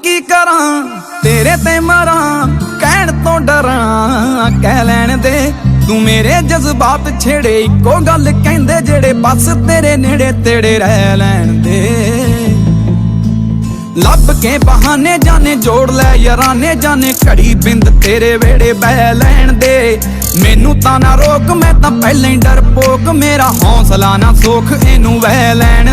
की करां तेरे ते मरां कहण तो डरां कह लैण दे तू मेरे जज्बात छेड़े इको गल कहंदे जेड़े बस तेरे नेड़े तेड़े रह लैण दे लब के बहाने जाने जोड़ लै याराने जाने घड़ी बिंद तेरे वेड़े बह लैण दे मैनू तां ना रोक मैं तां पहले ही डरपोक मेरा हौसला ना सोख इनू वह लैण